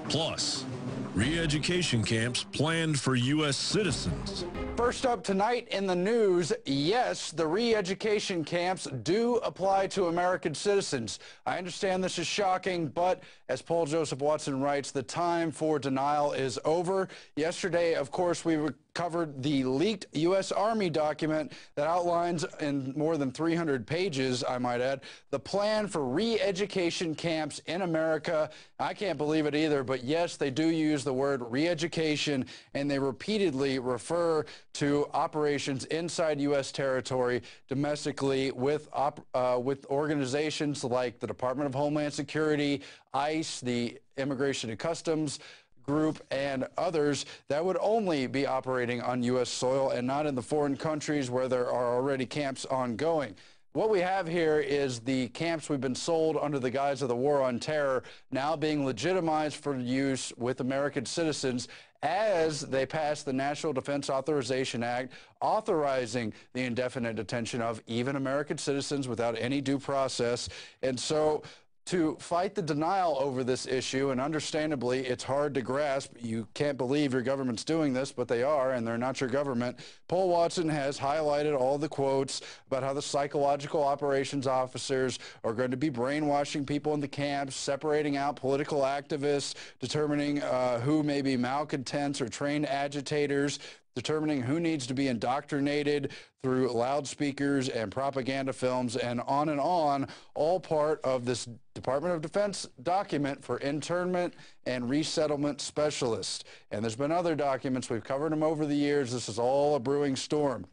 Plus, re-education camps planned for U.S. citizens. First up tonight in the news, yes, the re-education camps do apply to American citizens. I understand this is shocking, but as Paul Joseph Watson writes, the time for denial is over. Yesterday, of course, we covered the leaked U.S. Army document that outlines in more than 300 pages, I might add, the plan for re-education camps in America. I can't believe it either, but yes, they do use the word re-education, and they repeatedly refer to operations inside U.S. territory domestically with organizations like the Department of Homeland Security, ICE, the Immigration and Customs Group, and others that would only be operating on U.S. soil and not in the foreign countries where there are already camps ongoing. What we have here is the camps we've been sold under the guise of the war on terror now being legitimized for use with American citizens as they pass the National Defense Authorization Act, authorizing the indefinite detention of even American citizens without any due process. And so to fight the denial over this issue, and understandably, it's hard to grasp. You can't believe your government's doing this, but they are, and they're not your government. Paul Watson has highlighted all the quotes about how the psychological operations officers are going to be brainwashing people in the camps, separating out political activists, determining who may be malcontents or trained agitators, determining who needs to be indoctrinated through loudspeakers and propaganda films, and on, all part of this Department of Defense document for internment and resettlement specialists. And there's been other documents. We've covered them over the years. This is all a brewing storm.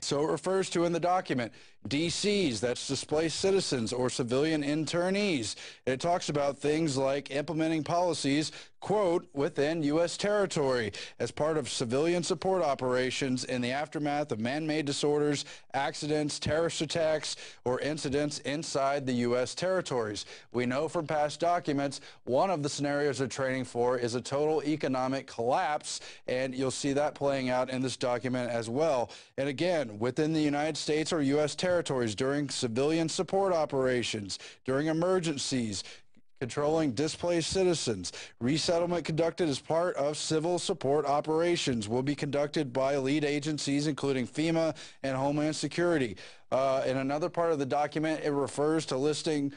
So it refers to in the document DCs, that's displaced citizens or civilian internees. It talks about things like implementing policies, quote, within U.S. territory as part of civilian support operations in the aftermath of man-made disorders, accidents, terrorist attacks, or incidents inside the U.S. territories. We know from past documents, one of the scenarios they're training for is a total economic collapse, and you'll see that playing out in this document as well. And again, within the United States or U.S. territories during civilian support operations, during emergencies, controlling displaced citizens. Resettlement conducted as part of civil support operations will be conducted by lead agencies including FEMA and Homeland Security. In another part of the document, it refers to listing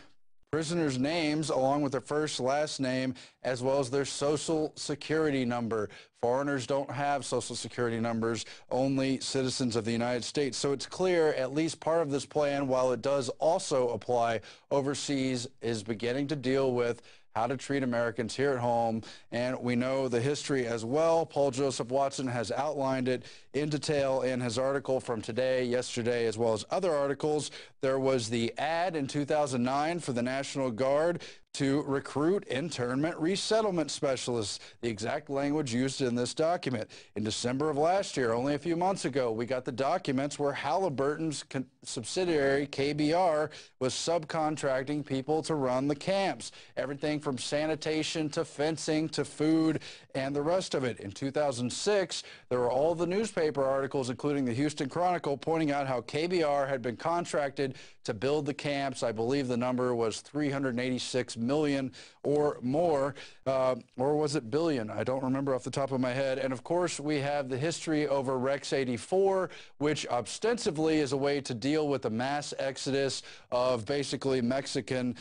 prisoners' names along with their first, last name, as well as their social security number. Foreigners don't have social security numbers, only citizens of the United States. So it's clear at least part of this plan, while it does also apply overseas, is beginning to deal with how to treat Americans here at home. And we know the history as well. Paul Joseph Watson has outlined it in detail in his article from today, yesterday, as well as other articles. There was the ad in 2009 for the National Guard to recruit internment resettlement specialists, the exact language used in this document. In December of last year, only a few months ago, we got the documents where Halliburton's subsidiary, KBR, was subcontracting people to run the camps. Everything from sanitation to fencing to food and the rest of it. In 2006, there were all the newspaper articles, including the Houston Chronicle, pointing out how KBR had been contracted to build the camps. I believe the number was $386 million or more, or was it billion? I don't remember off the top of my head. And of course, we have the history over Rex 84, which ostensibly is a way to deal with the mass exodus of basically Mexican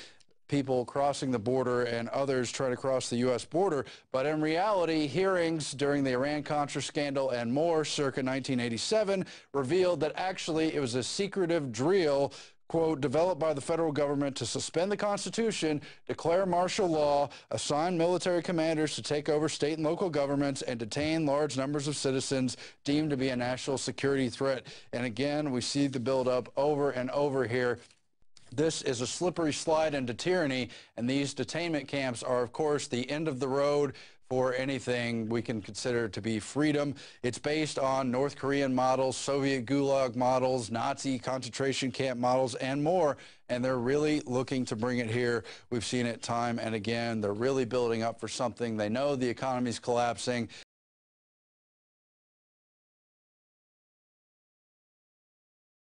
people crossing the border and others trying to cross the U.S. border. But in reality, hearings during the Iran-Contra scandal and more circa 1987 revealed that actually it was a secretive drill, quote, developed by the federal government to suspend the Constitution, declare martial law, assign military commanders to take over state and local governments, and detain large numbers of citizens deemed to be a national security threat. And again, we see the buildup over and over here. This is a slippery slide into tyranny, and these detainment camps are, of course, the end of the road for anything we can consider to be freedom. It's based on North Korean models, Soviet Gulag models, Nazi concentration camp models, and more. And they're really looking to bring it here. We've seen it time and again. They're really building up for something. They know the economy's collapsing.